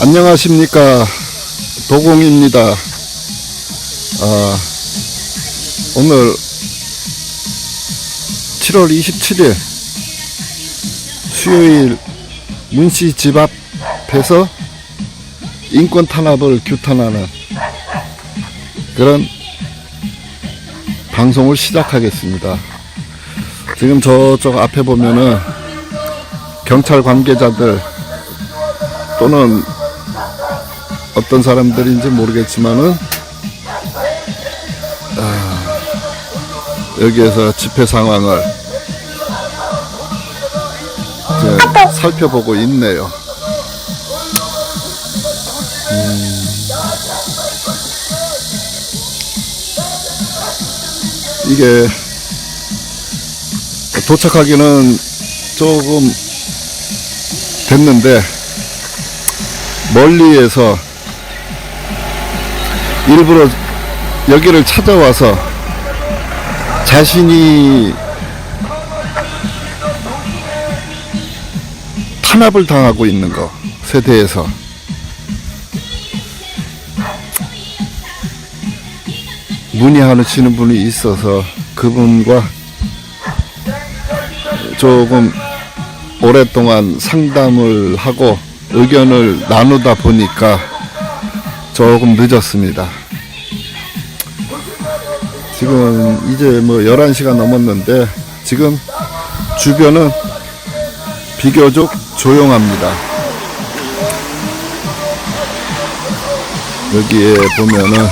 안녕하십니까, 도공입니다. 오늘 7월 27일 수요일 문씨 집 앞에서 인권 탄압을 규탄하는 그런 방송을 시작하겠습니다. 지금 저쪽 앞에 보면은 경찰 관계자들 또는 어떤 사람들인지 모르겠지만은 여기에서 집회 상황을 이제 살펴보고 있네요. 이게 도착하기는 조금 됐는데 멀리에서 일부러 여기를 찾아와서 자신이 탄압을 당하고 있는 것에 대해서 문의하시는 분이 있어서 그분과 조금 오랫동안 상담을 하고 의견을 나누다 보니까 조금 늦었습니다. 지금 이제 뭐 11시가 넘었는데 지금 주변은 비교적 조용합니다. 여기에 보면은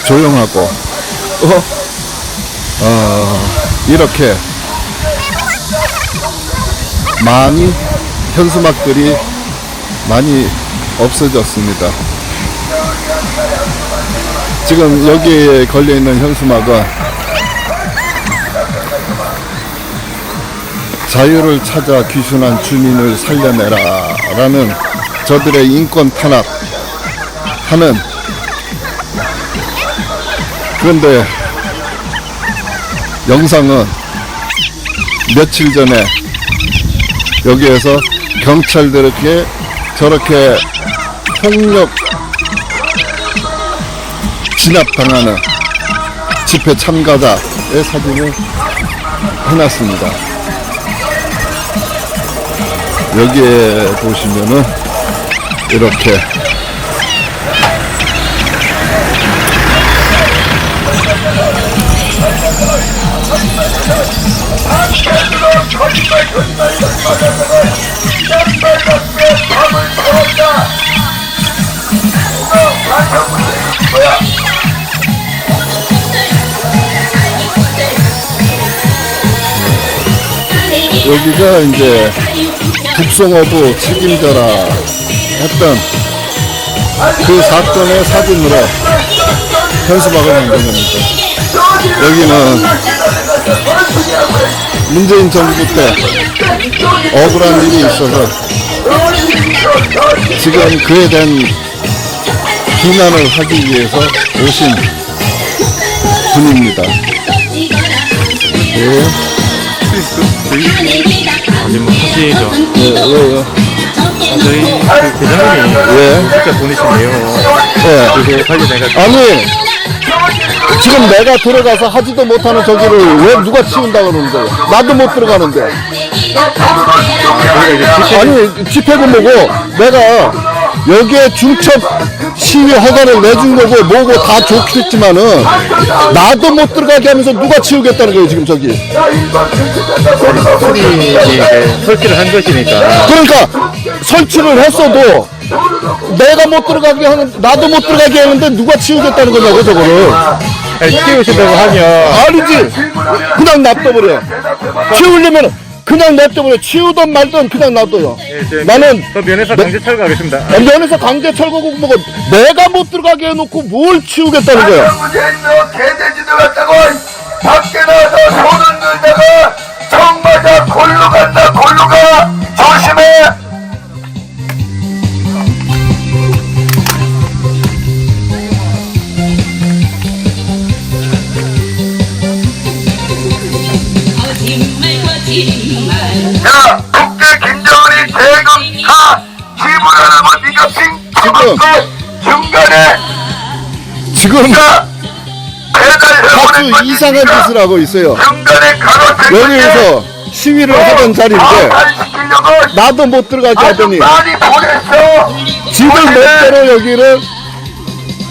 조용하고 이렇게 많이 현수막들이 많이 없어졌습니다. 지금 여기에 걸려있는 현수막은 자유를 찾아 귀순한 주민을 살려내라 라는 저들의 인권 탄압하는, 그런데 영상은 며칠 전에 여기에서 경찰들에게 저렇게 폭력 진압당하는 집회 참가자의 사진을 해놨습니다. 여기에 보시면은 이렇게 여기가 이제 북송어부 책임져라 했던 그 사건의 사진으로 현수막을 만든 겁니다. 여기는 문재인 정부 때 억울한 일이 있어서 지금 그에 대한 비난을 하기 위해서 오신 분입니다. 네. 아니 뭐 하시죠. 왜요? 저희 그 대장님이 진짜 보내시네요. 그게 관련해가지고. 아니 지금 내가 들어가서 하지도 못하는 저기를 왜 누가 치운다 그러는 거예요? 나도 못 들어가는데. 아니 집회고 뭐고 내가 여기에 중첩 시위 허가를 내준 거고 뭐고 다 좋겠지만은 나도 못 들어가게 하면서 누가 치우겠다는 거예요 지금 저기. 설치를 한 것이니까. 그러니까 설치를 했어도 내가 못 들어가게 하는, 나도 못 들어가게 하는데 누가 치우겠다는 거냐고 저거를. 치우신다고 하면 아니지, 그냥 놔둬버려. 치우려면 그냥 냅둬버려. 치우든 말든 그냥 놔둬요. 나는 그 면에서 강제 철거하겠습니다. 면에서 강제 철거고 뭐고 내가 못 들어가게 해놓고 뭘 치우겠다는 거야. 개돼지들 같다고 밖에 나와서 손을 들다가 정말 다 골로 간다. 골로 가. 조심해. 자, 국회 김정은이 대검 사 지금 중간에 지금 자, 아주 이상한 짓을 하고 있어요. 중간에 가로등 여기에서 시위를 하던 자리인데 나도 못 들어가게 하더니 많이 보냈어. 지들 멋대로 여기를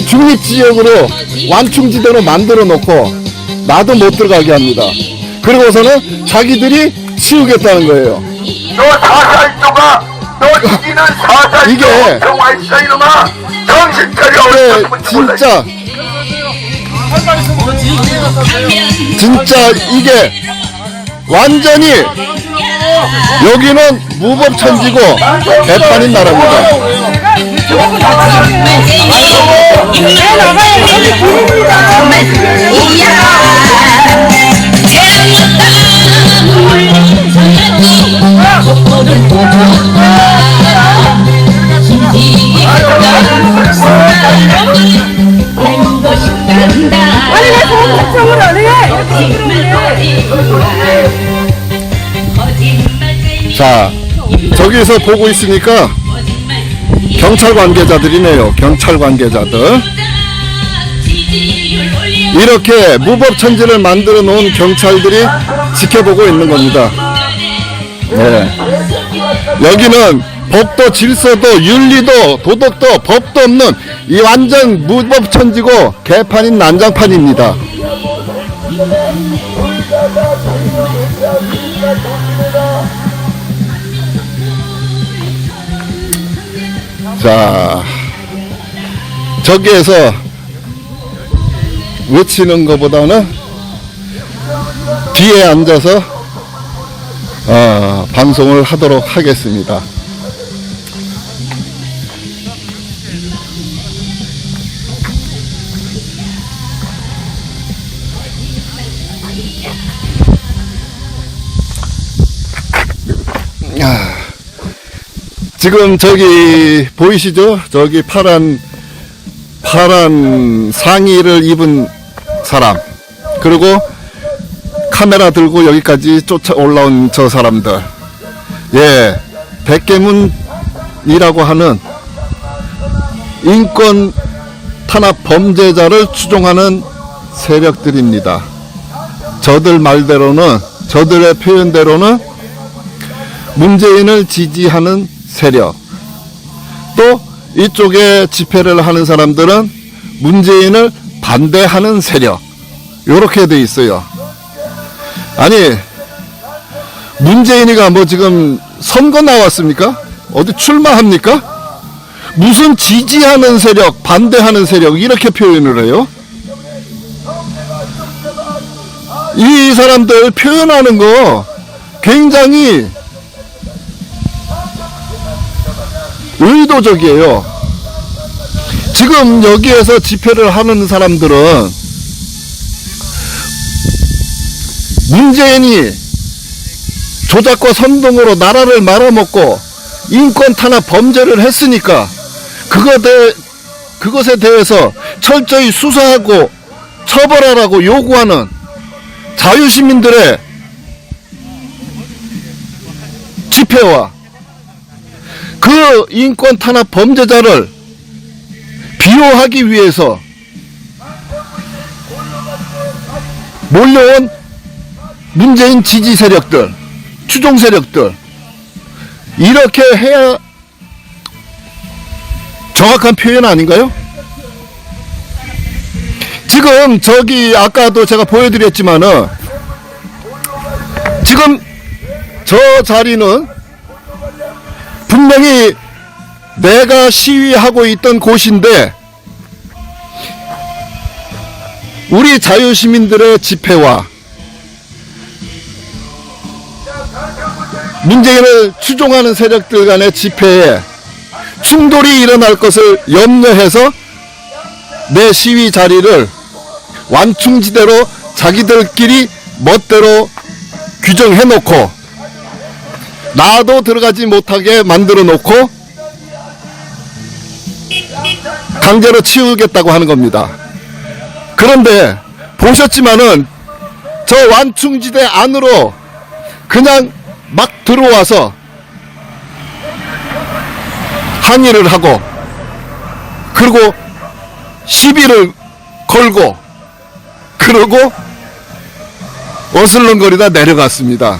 중립지역으로 완충지대로 만들어 놓고 나도 못 들어가게 합니다. 그리고서는 자기들이 치우겠다는 거예요. 너 사살조가 너 이기는 사살조 이게 정화 있어 이놈아. 정신 차려. 이게 진짜 이게 완전히 여기는 무법천지고 개판인 나라입니다. 자, 저기서 보고 있으니까 경찰 관계자들이네요. 경찰 관계자들. 이렇게 무법천지를 만들어 놓은 경찰들이 지켜보고 있는 겁니다. 네. 여기는 법도 질서도 윤리도 도덕도 법도 없는 이 완전 무법천지고 개판인 난장판입니다. 자, 저기에서 외치는 것보다는 뒤에 앉아서 방송을 하도록 하겠습니다. 지금 저기 보이시죠? 저기 파란 상의를 입은 사람, 그리고 카메라 들고 여기까지 쫓아 올라온 저 사람들, 예, 백계문이라고 하는 인권 탄압 범죄자를 추종하는 세력들입니다. 저들 말대로는, 저들의 표현대로는 문재인을 지지하는 세력, 또 이쪽에 집회를 하는 사람들은 문재인을 반대하는 세력, 요렇게 돼 있어요. 아니, 문재인이가 뭐 지금 선거 나왔습니까? 어디 출마합니까? 무슨 지지하는 세력, 반대하는 세력, 이렇게 표현을 해요? 이 사람들 표현하는 거 굉장히 의도적이에요. 지금 여기에서 집회를 하는 사람들은 문재인이 조작과 선동으로 나라를 말아먹고 인권 탄압 범죄를 했으니까 그것에 대해서 철저히 수사하고 처벌하라고 요구하는 자유시민들의 집회와 그 인권 탄압 범죄자를 비호하기 위해서 몰려온 문재인 지지 세력들, 추종 세력들, 이렇게 해야 정확한 표현 아닌가요? 지금 저기 아까도 제가 보여드렸지만은 지금 저 자리는 분명히 내가 시위하고 있던 곳인데 우리 자유시민들의 집회와 문재인을 추종하는 세력들 간의 집회에 충돌이 일어날 것을 염려해서 내 시위 자리를 완충지대로 자기들끼리 멋대로 규정해 놓고 나도 들어가지 못하게 만들어 놓고 강제로 치우겠다고 하는 겁니다. 그런데 보셨지만은 저 완충지대 안으로 그냥 막 들어와서 항의를 하고 그리고 시비를 걸고 그러고 어슬렁거리다 내려갔습니다.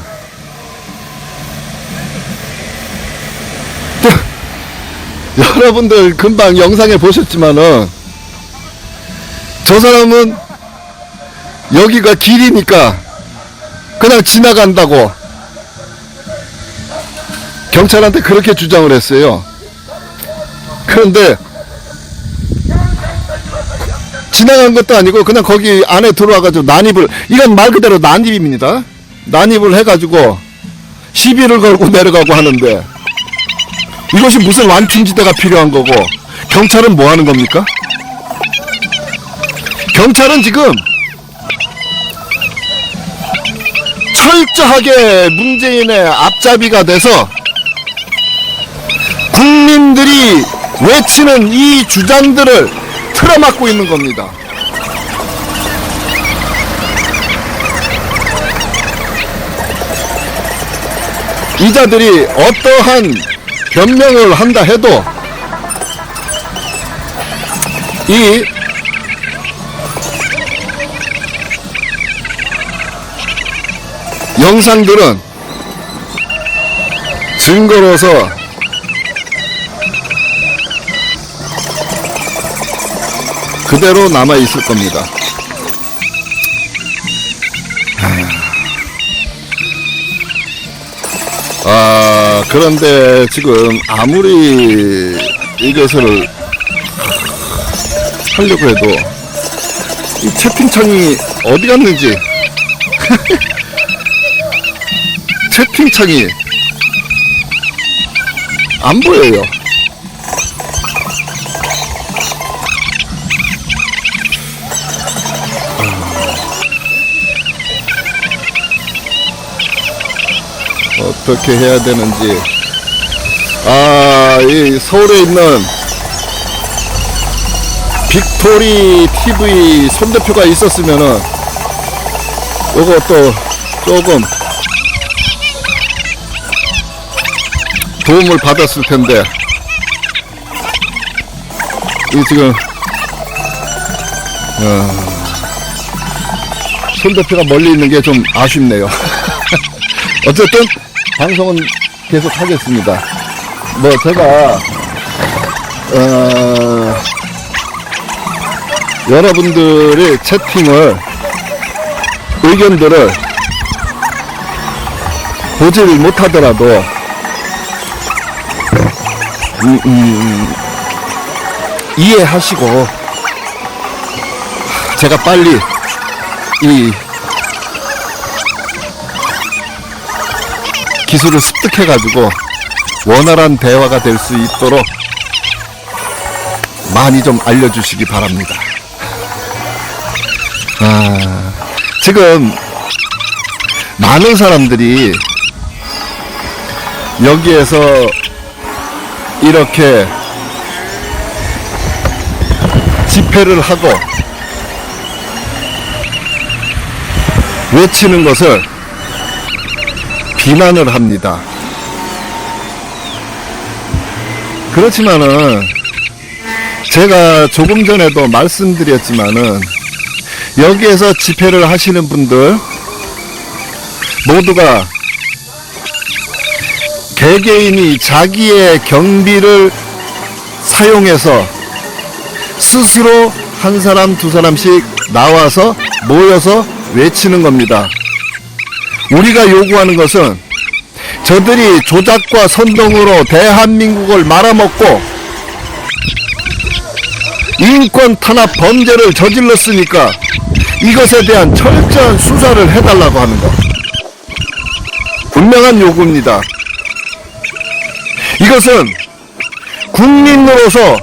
여러분들 금방 영상에 보셨지만은 저 사람은 여기가 길이니까 그냥 지나간다고 경찰한테 그렇게 주장을 했어요. 그런데 지나간 것도 아니고 그냥 거기 안에 들어와가지고 난입을, 이건 말 그대로 난입입니다. 난입을 해가지고 시비를 걸고 내려가고 하는데 이것이 무슨 완충지대가 필요한 거고 경찰은 뭐 하는 겁니까? 경찰은 지금 철저하게 문재인의 앞잡이가 돼서 국민들이 외치는 이 주장들을 틀어막고 있는 겁니다. 이자들이 어떠한 변명을 한다 해도 이 영상들은 증거로서 그대로 남아 있을 겁니다. 그런데 지금 아무리 이것을 하려고 해도 이 채팅창이 어디 갔는지 채팅창이 안 보여요. 어떻게 해야 되는지. 이 서울에 있는 빅토리 TV 손대표가 있었으면은 요것도 조금 도움을 받았을 텐데, 이 지금 손대표가 멀리 있는 게 좀 아쉽네요. 어쨌든 방송은 계속 하겠습니다. 뭐 제가 여러분들의 채팅을, 의견들을 보질 못하더라도 이해하시고 제가 빨리 이 기술을 습득해가지고 원활한 대화가 될 수 있도록 많이 좀 알려주시기 바랍니다. 지금 많은 사람들이 여기에서 이렇게 집회를 하고 외치는 것을 비난을 합니다. 그렇지만은 제가 조금 전에도 말씀드렸지만은 여기에서 집회를 하시는 분들 모두가 개개인이 자기의 경비를 사용해서 스스로 한 사람 두 사람씩 나와서 모여서 외치는 겁니다. 우리가 요구하는 것은 저들이 조작과 선동으로 대한민국을 말아먹고 인권 탄압 범죄를 저질렀으니까 이것에 대한 철저한 수사를 해달라고 하는 것, 분명한 요구입니다. 이것은 국민으로서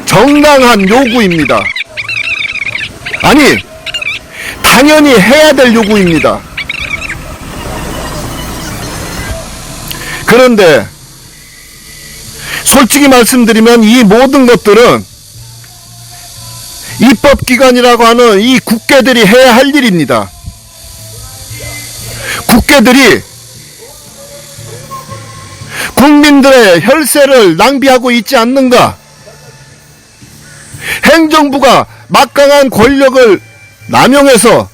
정당한 요구입니다. 아니, 당연히 해야 될 요구입니다. 그런데 솔직히 말씀드리면 이 모든 것들은 입법기관이라고 하는 이 국회들이 해야 할 일입니다. 국민들의 혈세를 낭비하고 있지 않는가? 행정부가 막강한 권력을 남용해서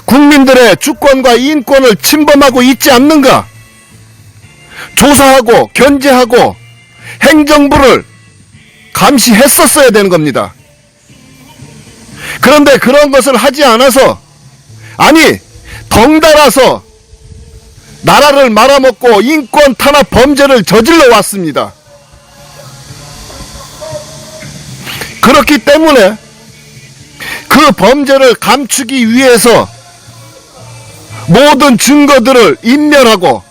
국민들의 주권과 인권을 침범하고 있지 않는가? 조사하고 견제하고 행정부를 감시했었어야 되는 겁니다. 그런데 그런 것을 하지 않아서, 아니 덩달아서 나라를 말아먹고 인권 탄압 범죄를 저질러 왔습니다. 그렇기 때문에 그 범죄를 감추기 위해서 모든 증거들을 인멸하고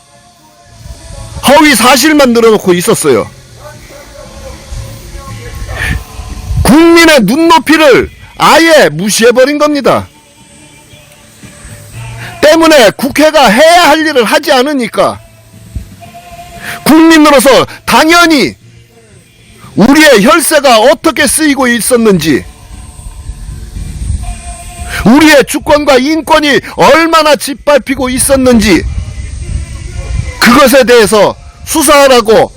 허위 사실만 늘어놓고 있었어요. 국민의 눈높이를 아예 무시해버린 겁니다. 때문에 국회가 해야 할 일을 하지 않으니까 국민으로서 당연히 우리의 혈세가 어떻게 쓰이고 있었는지, 우리의 주권과 인권이 얼마나 짓밟히고 있었는지 그것에 대해서 수사하라고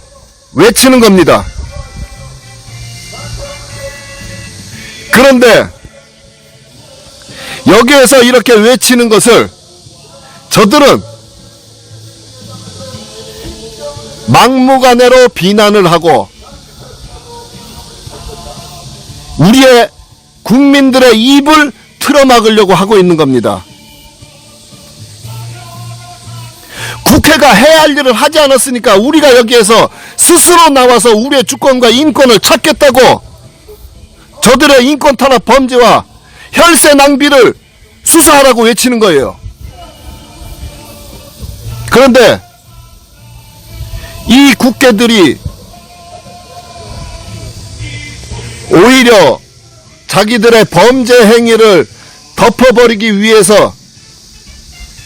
외치는 겁니다. 그런데 여기에서 이렇게 외치는 것을 저들은 막무가내로 비난을 하고 우리의 국민들의 입을 틀어막으려고 하고 있는 겁니다. 국회가 해야 할 일을 하지 않았으니까 우리가 여기에서 스스로 나와서 우리의 주권과 인권을 찾겠다고 저들의 인권 탄압 범죄와 혈세 낭비를 수사하라고 외치는 거예요. 그런데 이 국회들이 오히려 자기들의 범죄 행위를 덮어버리기 위해서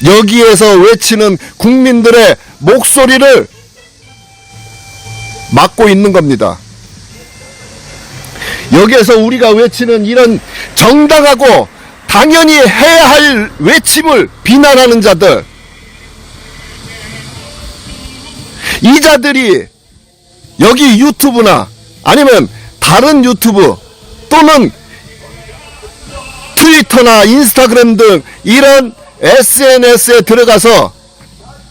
여기에서 외치는 국민들의 목소리를 막고 있는 겁니다. 여기에서 우리가 외치는 이런 정당하고 당연히 해야 할 외침을 비난하는 자들, 이 자들이 여기 유튜브나 아니면 다른 유튜브 또는 트위터나 인스타그램 등 이런 SNS에 들어가서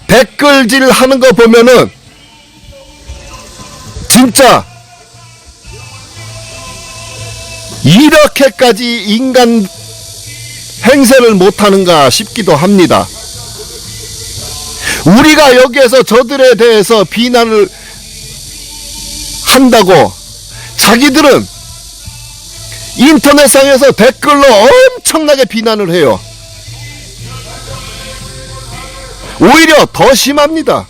댓글질 하는 거 보면은 진짜 이렇게까지 인간 행세를 못하는가 싶기도 합니다. 우리가 여기에서 저들에 대해서 비난을 한다고 자기들은 인터넷상에서 댓글로 엄청나게 비난을 해요. 오히려 더 심합니다.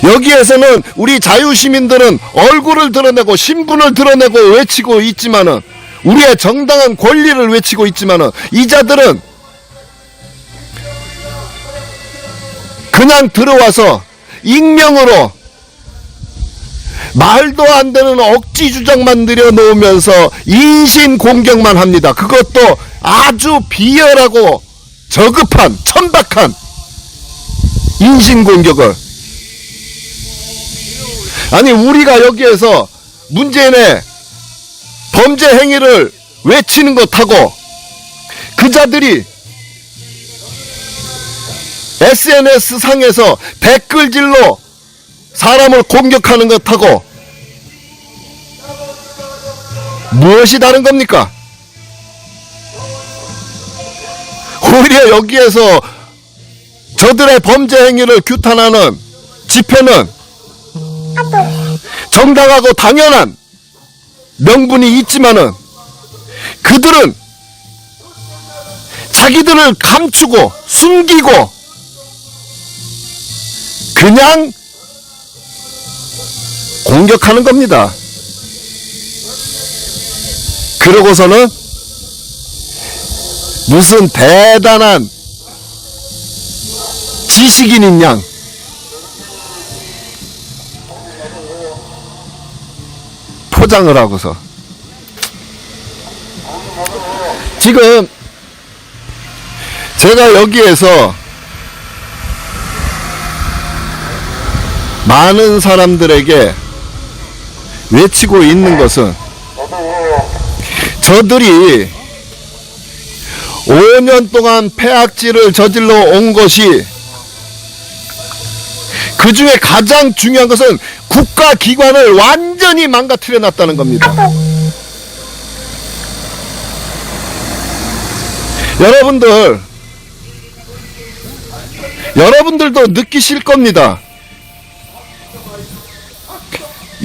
여기에서는 우리 자유시민들은 얼굴을 드러내고 신분을 드러내고 외치고 있지만은, 우리의 정당한 권리를 외치고 있지만은, 이 자들은 그냥 들어와서 익명으로 말도 안 되는 억지 주장만 늘여놓으면서 인신 공격만 합니다. 그것도 아주 비열하고 저급한 천박한 인신 공격을. 아니, 우리가 여기에서 문재인의 범죄 행위를 외치는 것하고 그 자들이 SNS 상에서 댓글질로 사람을 공격하는 것하고 무엇이 다른 겁니까? 오히려 여기에서 저들의 범죄 행위를 규탄하는 집회는 정당하고 당연한 명분이 있지만은 그들은 자기들을 감추고 숨기고 그냥 공격하는 겁니다. 그러고서는 무슨 대단한 지식인인 양 포장을 하고서 지금 제가 여기에서 많은 사람들에게 외치고 있는 것은 저들이 5년 동안 폐악질을 저질러 온 것이 그 중에 가장 중요한 것은 국가기관을 완전히 망가뜨려 놨다는 겁니다. 여러분들도 느끼실 겁니다.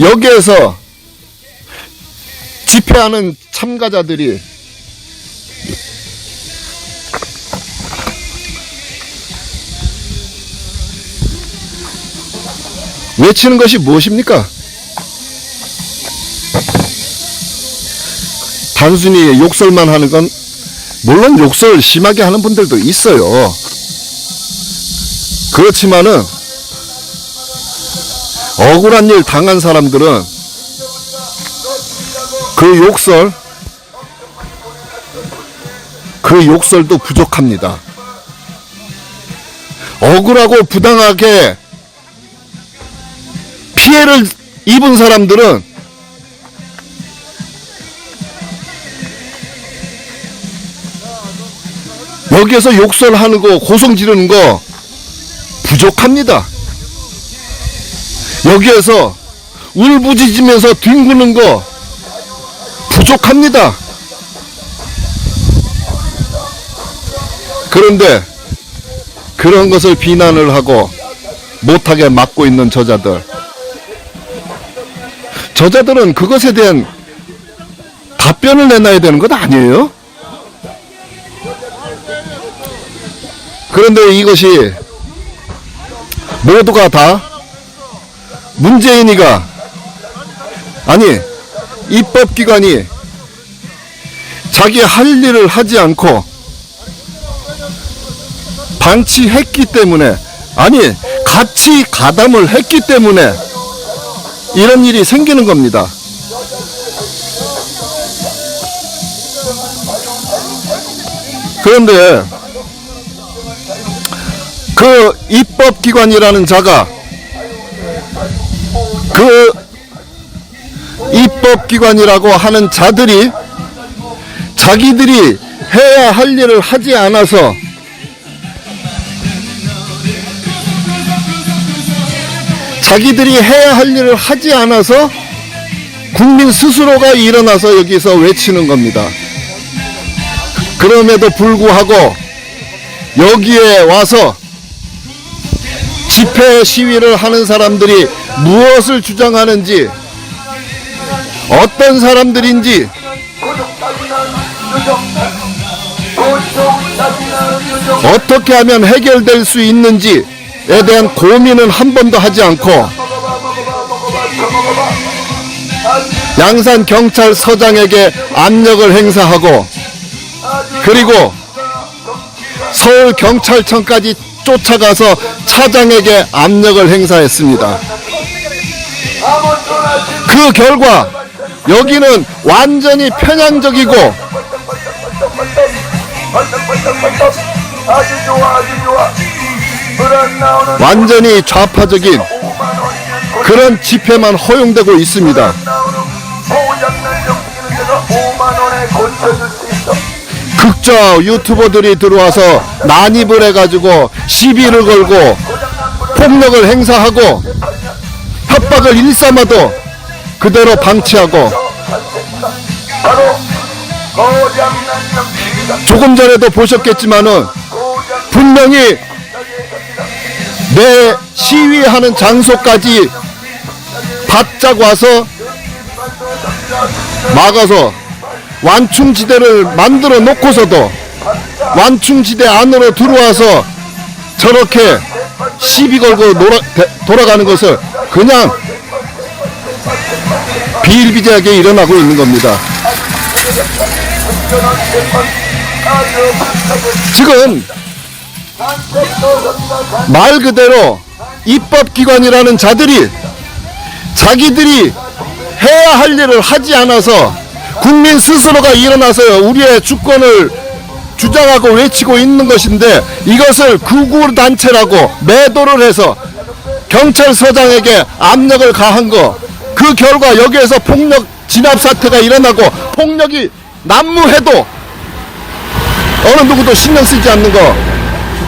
여기에서 집회하는 참가자들이 외치는 것이 무엇입니까? 단순히 욕설만 하는 건, 물론 욕설 심하게 하는 분들도 있어요. 그렇지만은 억울한 일 당한 사람들은 그 욕설도 부족합니다. 억울하고 부당하게 피해를 입은 사람들은 여기에서 욕설하는 거, 고성 지르는 거 부족합니다. 여기에서 울부짖으면서 뒹구는 거 부족합니다. 그런데 그런 것을 비난을 하고 못하게 막고 있는 저자들은 그것에 대한 답변을 내놔야 되는 것 아니에요? 그런데 이것이 모두가 다 문재인이가, 아니 입법기관이 자기 할 일을 하지 않고 방치했기 때문에, 아니 같이 가담을 했기 때문에 이런 일이 생기는 겁니다. 그런데 그 입법기관이라는 자가, 그 입법기관이라고 하는 자들이 자기들이 해야 할 일을 하지 않아서 국민 스스로가 일어나서 여기서 외치는 겁니다. 그럼에도 불구하고 여기에 와서 집회 시위를 하는 사람들이 무엇을 주장하는지, 어떤 사람들인지, 어떻게 하면 해결될 수 있는지에 대한 고민은 한 번도 하지 않고 양산경찰서장에게 압력을 행사하고, 그리고 서울경찰청까지 쫓아가서 차장에게 압력을 행사했습니다. 그 결과 여기는 완전히 편향적이고 완전히 좌파적인 그런 집회만 허용되고 있습니다. 극좌 유튜버들이 들어와서 난입을 해가지고 시비를 걸고 폭력을 행사하고 협박을 일삼아도 그대로 방치하고, 조금 전에도 보셨겠지만은 분명히 내 시위하는 장소까지 바짝 와서 막아서 완충지대를 만들어 놓고서도 완충지대 안으로 들어와서 저렇게 시비 걸고 돌아가는 것을 그냥 비일비재하게 일어나고 있는 겁니다. 지금 말 그대로 입법기관이라는 자들이 자기들이 해야 할 일을 하지 않아서 국민 스스로가 일어나서 우리의 주권을 주장하고 외치고 있는 것인데, 이것을 극우단체라고 매도를 해서 경찰서장에게 압력을 가한 거, 그 결과 여기에서 폭력 진압 사태가 일어나고 폭력이 난무해도 어느 누구도 신경 쓰지 않는 거,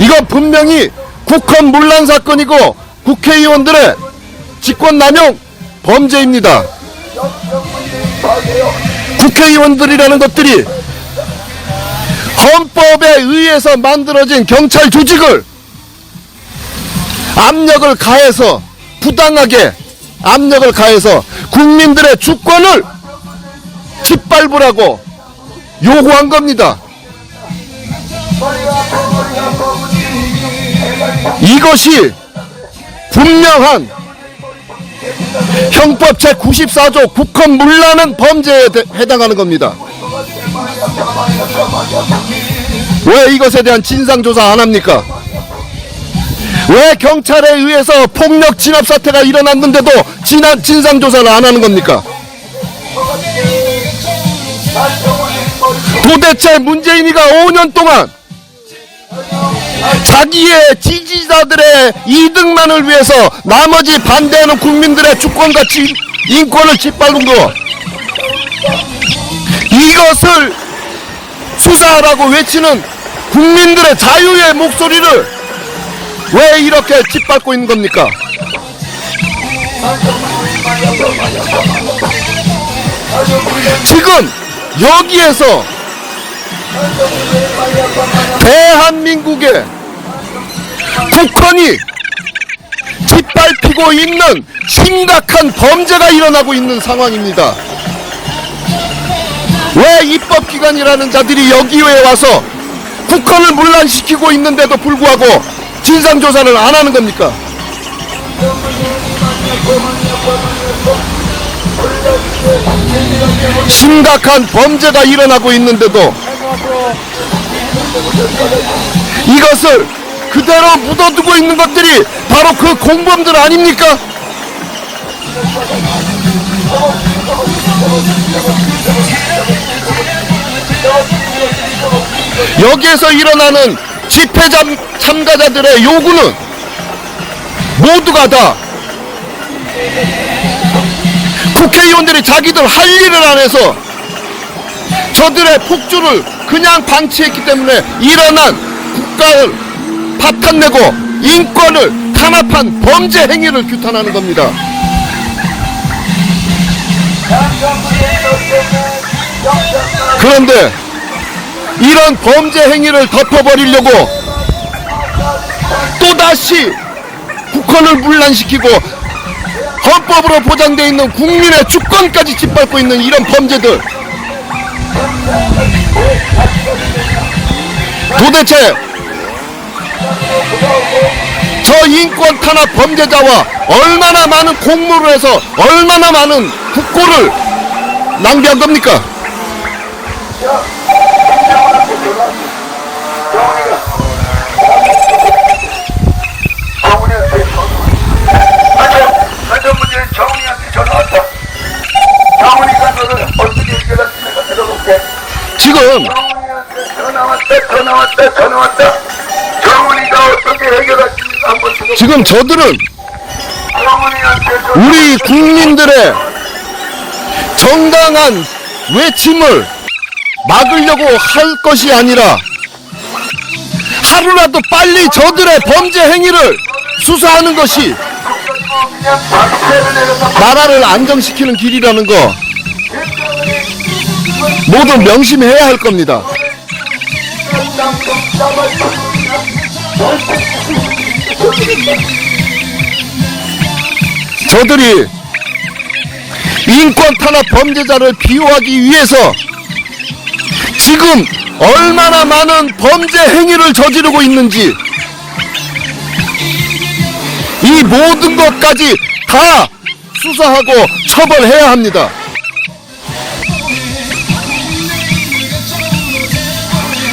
이건 분명히 국헌 문란 사건이고 국회의원들의 직권남용 범죄입니다. 국회의원들이라는 것들이 헌법에 의해서 만들어진 경찰 조직을 압력을 가해서, 부당하게 압력을 가해서 국민들의 주권을 짓밟으라고 요구한 겁니다. 이것이 분명한 형법 제94조 국헌 문란은 범죄에 해당하는 겁니다. 왜 이것에 대한 진상조사 안 합니까? 왜 경찰에 의해서 폭력 진압 사태가 일어났는데도 진상조사를 안 하는 겁니까? 도대체 문재인이가 5년 동안 자기의 지지자들의 이득만을 위해서 나머지 반대하는 국민들의 주권과 인권을 짓밟은 거, 이것을 수사하라고 외치는 국민들의 자유의 목소리를 왜 이렇게 짓밟고 있는 겁니까? 지금 여기에서 대한민국의 국헌이 짓밟히고 있는 심각한 범죄가 일어나고 있는 상황입니다. 왜 입법기관이라는 자들이 여기에 와서 국헌을 문란시키고 있는데도 불구하고 진상조사를 안 하는 겁니까? 심각한 범죄가 일어나고 있는데도 이것을 그대로 묻어두고 있는 것들이 바로 그 공범들 아닙니까? 여기에서 일어나는 집회 참가자들의 요구는 모두가 다 국회의원들이 자기들 할 일을 안 해서 저들의 폭주를 그냥 방치했기 때문에 일어난 국가를 파탄내고 인권을 탄압한 범죄 행위를 규탄하는 겁니다. 그런데 이런 범죄 행위를 덮어버리려고 또다시 국헌을 문란시키고 헌법으로 보장되어 있는 국민의 주권까지 짓밟고 있는 이런 범죄들, 도대체 저 인권 탄압 범죄자와 얼마나 많은 공모를 해서 얼마나 많은 국고를 낭비한 겁니까? 지금 지금 저들은 우리 국민들의 정당한 외침을 막으려고 할 것이 아니라 하루라도 빨리 저들의 범죄 행위를 수사하는 것이 나라를 안정시키는 길이라는 거 모두 명심해야 할 겁니다. 저들이 인권 탄압 범죄자를 비호하기 위해서 지금 얼마나 많은 범죄 행위를 저지르고 있는지, 이 모든 것까지 다 수사하고 처벌해야 합니다.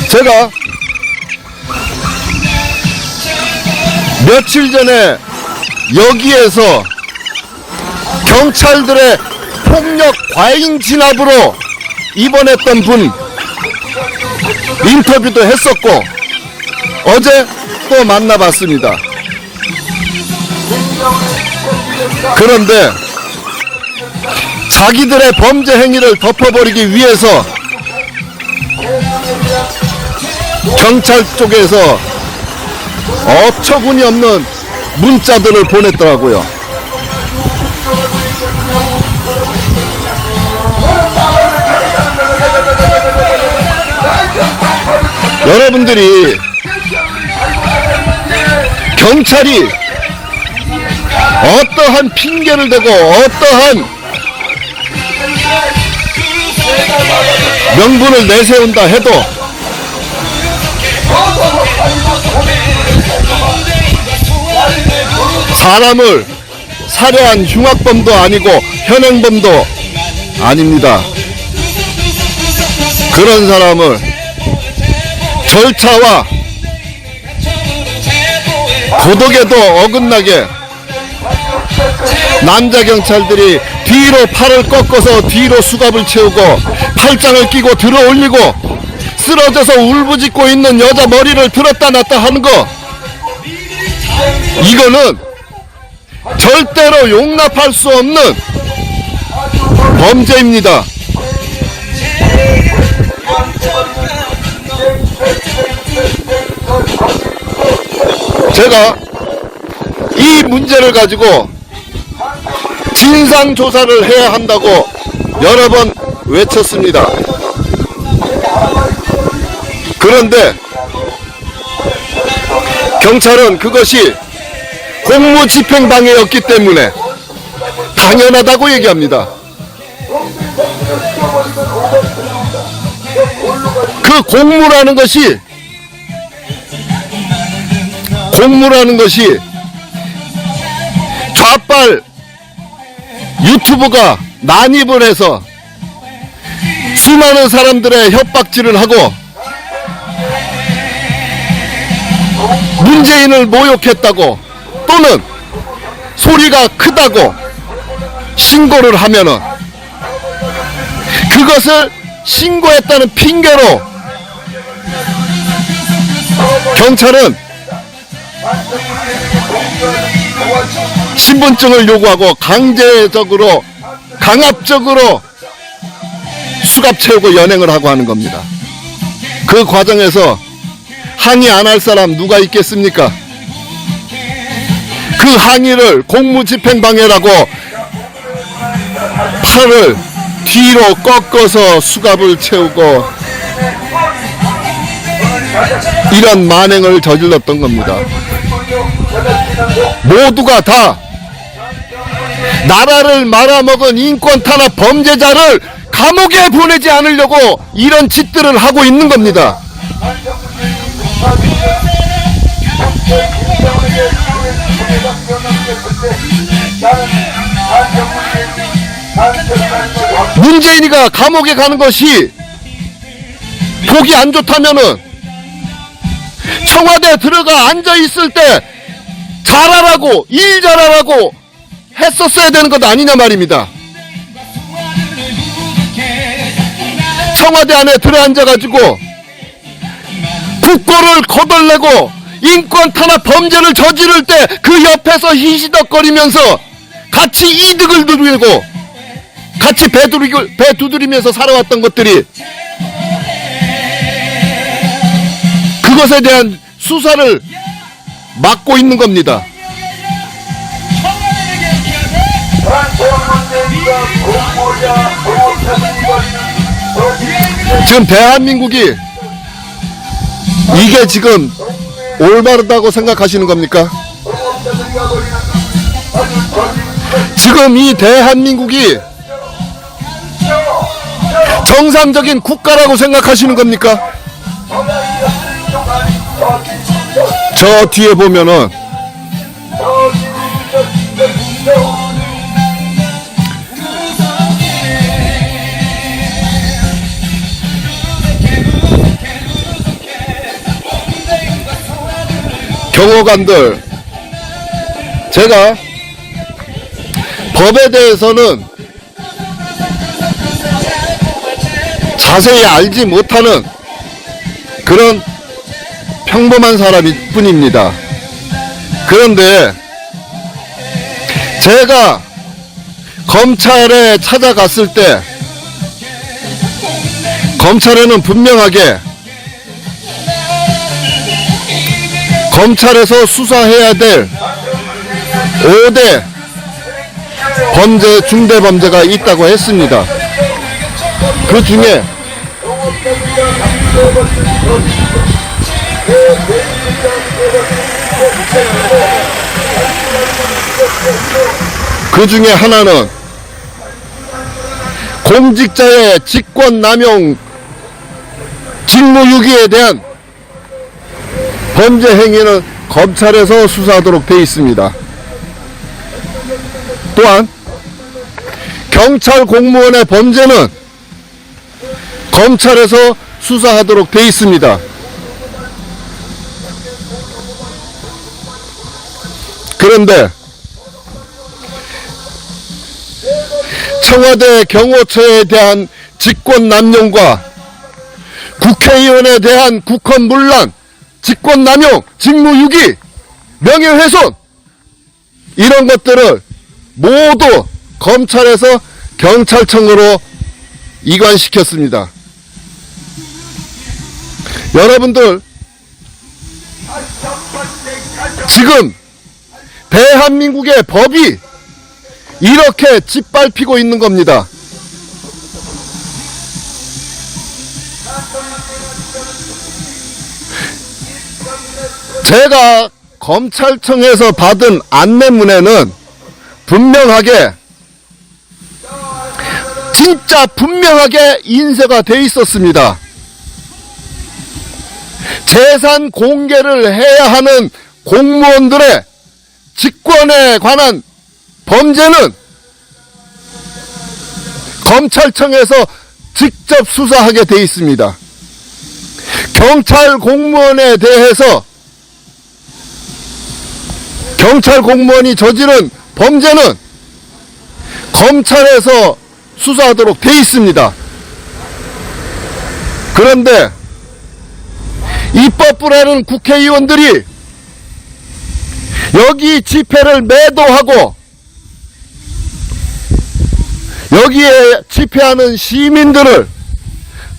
제가 며칠 전에 여기에서 경찰들의 폭력 과잉 진압으로 입원했던 분 인터뷰도 했었고 어제 또 만나봤습니다. 그런데 자기들의 범죄 행위를 덮어버리기 위해서 경찰 쪽에서 어처구니 없는 문자들을 보냈더라고요. 여러분들이 경찰이 어떠한 핑계를 대고 어떠한 명분을 내세운다 해도 사람을 살해한 흉악범도 아니고 현행범도 아닙니다. 그런 사람을 절차와 도덕에도 어긋나게 남자 경찰들이 뒤로 팔을 꺾어서 뒤로 수갑을 채우고 팔짱을 끼고 들어 올리고 쓰러져서 울부짖고 있는 여자 머리를 들었다 놨다 하는 거, 이거는 절대로 용납할 수 없는 범죄입니다. 제가 이 문제를 가지고 진상조사를 해야 한다고 여러 번 외쳤습니다. 그런데 경찰은 그것이 공무집행방해였기 때문에 당연하다고 얘기합니다. 그 공무라는 것이 좌빨 유튜브가 난입을 해서 수많은 사람들의 협박질을 하고 문재인을 모욕했다고 또는 소리가 크다고 신고를 하면은 그것을 신고했다는 핑계로 경찰은 신분증을 요구하고 강제적으로 강압적으로 수갑 채우고 연행을 하고 하는 겁니다. 그 과정에서 항의 안 할 사람 누가 있겠습니까? 그 항의를 공무집행방해라고 팔을 뒤로 꺾어서 수갑을 채우고 이런 만행을 저질렀던 겁니다. 모두가 다 나라를 말아먹은 인권 탄압 범죄자를 감옥에 보내지 않으려고 이런 짓들을 하고 있는 겁니다. 문재인이가 감옥에 가는 것이 보기 안 좋다면은 청와대에 들어가 앉아 있을 때 잘하라고, 일 잘하라고 했었어야 되는 것 아니냐 말입니다. 청와대 안에 들어앉아가지고 국고를 거덜내고 인권 탄압 범죄를 저지를 때 그 옆에서 희시덕거리면서 같이 이득을 누리고 같이 배 두드리면서 살아왔던 것들이 그것에 대한 수사를 막고 있는 겁니다. 지금 대한민국이 이게 지금 올바르다고 생각하시는 겁니까? 지금 이 대한민국이 정상적인 국가라고 생각하시는 겁니까? 저 뒤에 보면은 경호관들, 제가 법에 대해서는 자세히 알지 못하는 그런 평범한 사람일 뿐입니다. 그런데 제가 검찰에 찾아갔을 때 검찰에는 분명하게 검찰에서 수사해야 될 5대 범죄, 중대 범죄가 있다고 했습니다. 그 중에 하나는 공직자의 직권남용, 직무유기에 대한 범죄 행위는 검찰에서 수사하도록 되어 있습니다. 또한 경찰 공무원의 범죄는 검찰에서 수사하도록 되어 있습니다. 그런데 청와대 경호처에 대한 직권남용과 국회의원에 대한 국헌문란, 직권남용, 직무유기, 명예훼손 이런 것들을 모두 검찰에서 경찰청으로 이관시켰습니다. 여러분들 지금 대한민국의 법이 이렇게 짓밟히고 있는 겁니다. 제가 검찰청에서 받은 안내문에는 분명하게, 진짜 분명하게 인쇄가 돼 있었습니다. 재산 공개를 해야 하는 공무원들의 직권에 관한 범죄는 검찰청에서 직접 수사하게 돼 있습니다. 경찰 공무원에 대해서 경찰 공무원이 저지른 범죄는 검찰에서 수사하도록 돼 있습니다. 그런데 입법부를 하는 국회의원들이 여기 집회를 매도하고 여기에 집회하는 시민들을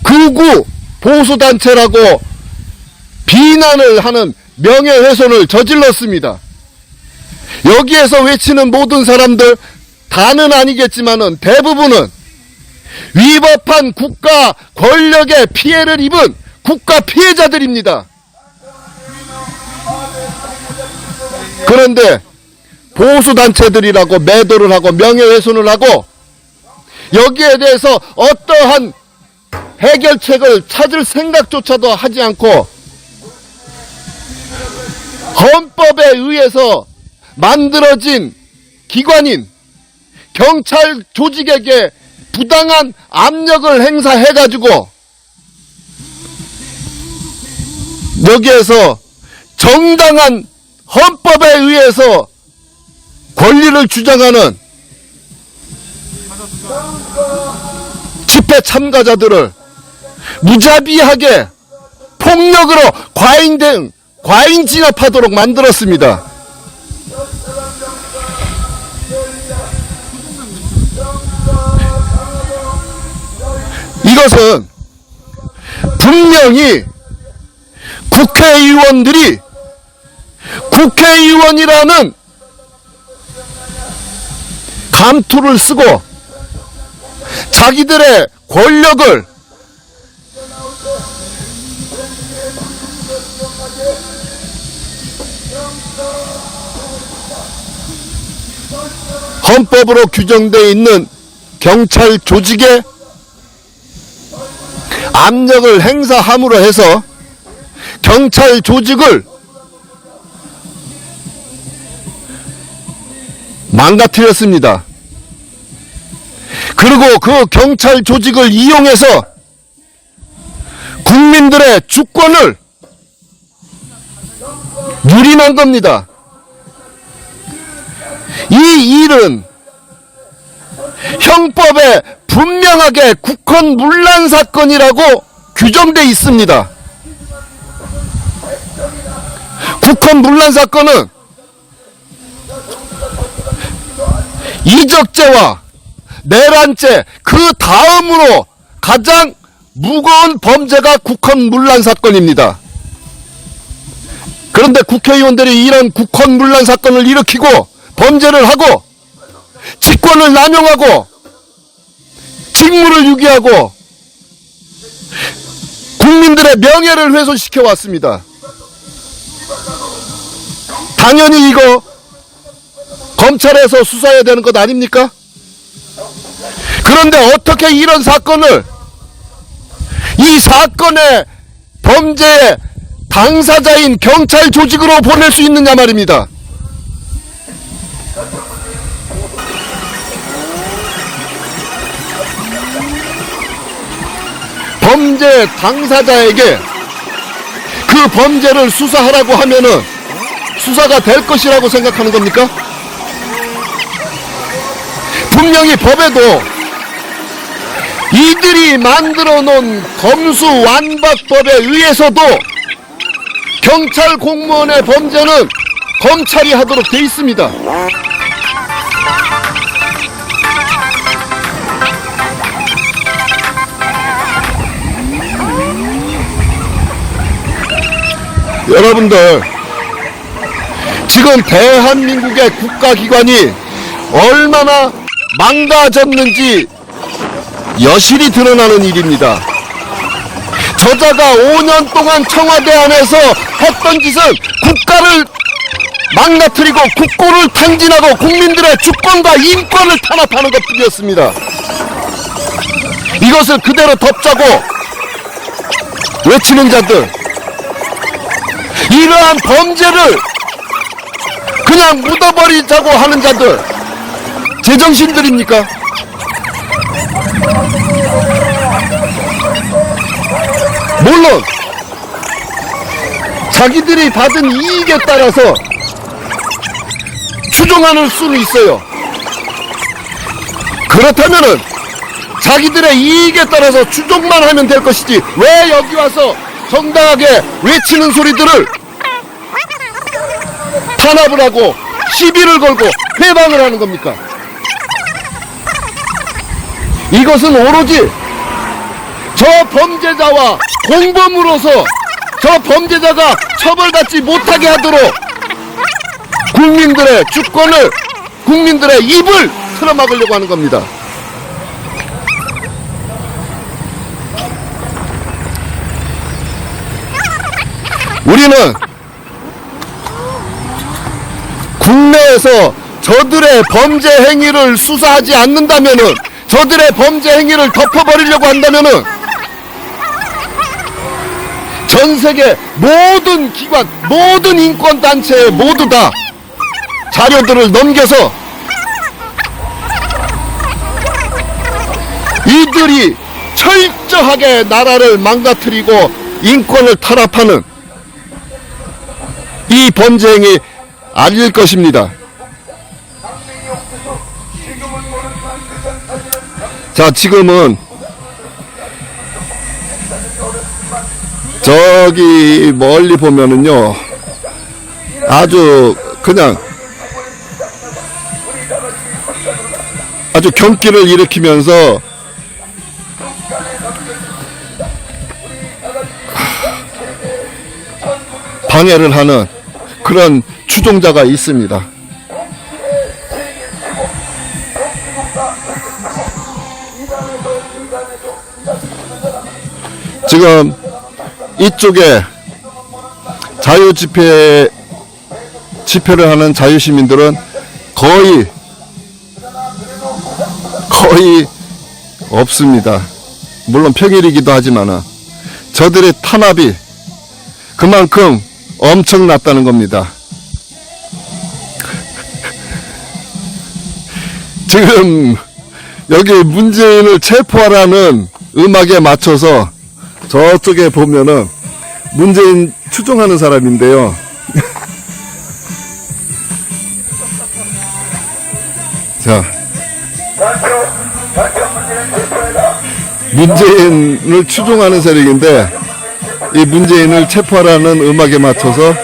극우 보수단체라고 비난을 하는 명예훼손을 저질렀습니다. 여기에서 외치는 모든 사람들, 다는 아니겠지만은 대부분은 위법한 국가 권력의 피해를 입은 국가 피해자들입니다. 그런데 보수단체들이라고 매도를 하고 명예훼손을 하고 여기에 대해서 어떠한 해결책을 찾을 생각조차도 하지 않고 헌법에 의해서 만들어진 기관인 경찰 조직에게 부당한 압력을 행사해가지고 여기에서 정당한 헌법에 의해서 권리를 주장하는 집회 참가자들을 무자비하게 폭력으로 과잉 진압하도록 만들었습니다. 이것은 분명히 국회의원들이 국회의원이라는 감투를 쓰고 자기들의 권력을 헌법으로 규정되어 있는 경찰 조직에 압력을 행사함으로 해서 경찰 조직을 망가뜨렸습니다. 그리고 그 경찰 조직을 이용해서 국민들의 주권을 유린한 겁니다. 이 일은 형법에 분명하게 국헌문란 사건이라고 규정되어 있습니다. 국헌문란 사건은 이적죄와 내란죄, 그 다음으로 가장 무거운 범죄가 국헌문란 사건입니다. 그런데 국회의원들이 이런 국헌문란 사건을 일으키고 범죄를 하고 직권을 남용하고 직무를 유기하고 국민들의 명예를 훼손시켜 왔습니다. 당연히 이거 검찰에서 수사해야 되는 것 아닙니까? 그런데 어떻게 이런 사건을 이 사건의 범죄의 당사자인 경찰 조직으로 보낼 수 있느냐 말입니다. 범죄 당사자에게 그 범죄를 수사하라고 하면은 수사가 될 것이라고 생각하는 겁니까? 분명히 법에도 이들이 만들어 놓은 검수완박법에 의해서도 경찰 공무원의 범죄는 검찰이 하도록 돼 있습니다. 여러분들, 지금 대한민국의 국가기관이 얼마나 망가졌는지 여실히 드러나는 일입니다. 저자가 5년 동안 청와대 안에서 했던 짓은 국가를 망가뜨리고 국고를 탕진하고 국민들의 주권과 인권을 탄압하는 것뿐이었습니다. 이것을 그대로 덮자고 외치는 자들, 이러한 범죄를 그냥 묻어버리자고 하는 자들, 제정신들입니까? 물론 자기들이 받은 이익에 따라서 추종하는 수는 있어요. 그렇다면은 자기들의 이익에 따라서 추종만 하면 될 것이지 왜 여기 와서 정당하게 외치는 소리들을 탄압을 하고 시비를 걸고 회방을 하는 겁니까? 이것은 오로지 저 범죄자와 공범으로서 저 범죄자가 처벌받지 못하게 하도록 국민들의 주권을, 국민들의 입을 틀어막으려고 하는 겁니다. 우리는 국내에서 저들의 범죄 행위를 수사하지 않는다면은, 저들의 범죄 행위를 덮어버리려고 한다면은 전 세계 모든 기관, 모든 인권단체에 모두 다 자료들을 넘겨서 이들이 철저하게 나라를 망가뜨리고 인권을 탄압하는 이 범죄 행위 알릴 것입니다. 자, 지금은 저기 멀리 보면은요, 아주 그냥 아주 경기를 일으키면서 방해를 하는 그런 추종자가 있습니다. 지금 이쪽에 집회를 하는 자유시민들은 거의 없습니다. 물론 평일이기도 하지만 저들의 탄압이 그만큼 엄청났다는 겁니다. 지금 여기 문재인을 체포하라는 음악에 맞춰서 저쪽에 보면은 문재인 추종하는 사람인데요. 자, 문재인을 추종하는 세력인데 이 문재인을 체포하라는 음악에 맞춰서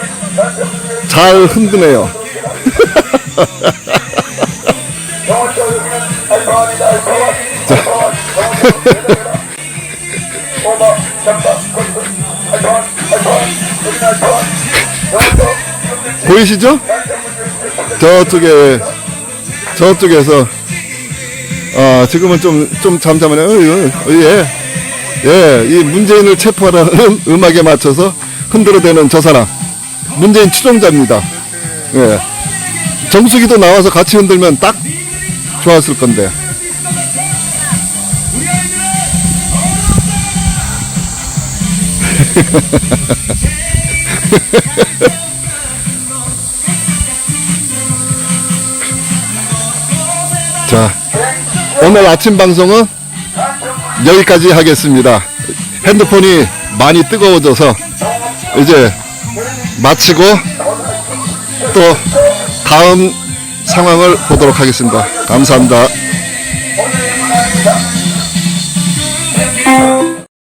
잘 흔드네요. 보이시죠? 저쪽에서 지금은 좀 잠잠하네요. 예, 이 문재인을 체포하라는 음악에 맞춰서 흔들어대는 저 사람 문재인 추종자입니다. 예, 정수기도 나와서 같이 흔들면 딱 좋았을 건데. 자, 오늘 아침 방송은 여기까지 하겠습니다. 핸드폰이 많이 뜨거워져서 이제 마치고 또 다음 상황을 보도록 하겠습니다. 감사합니다.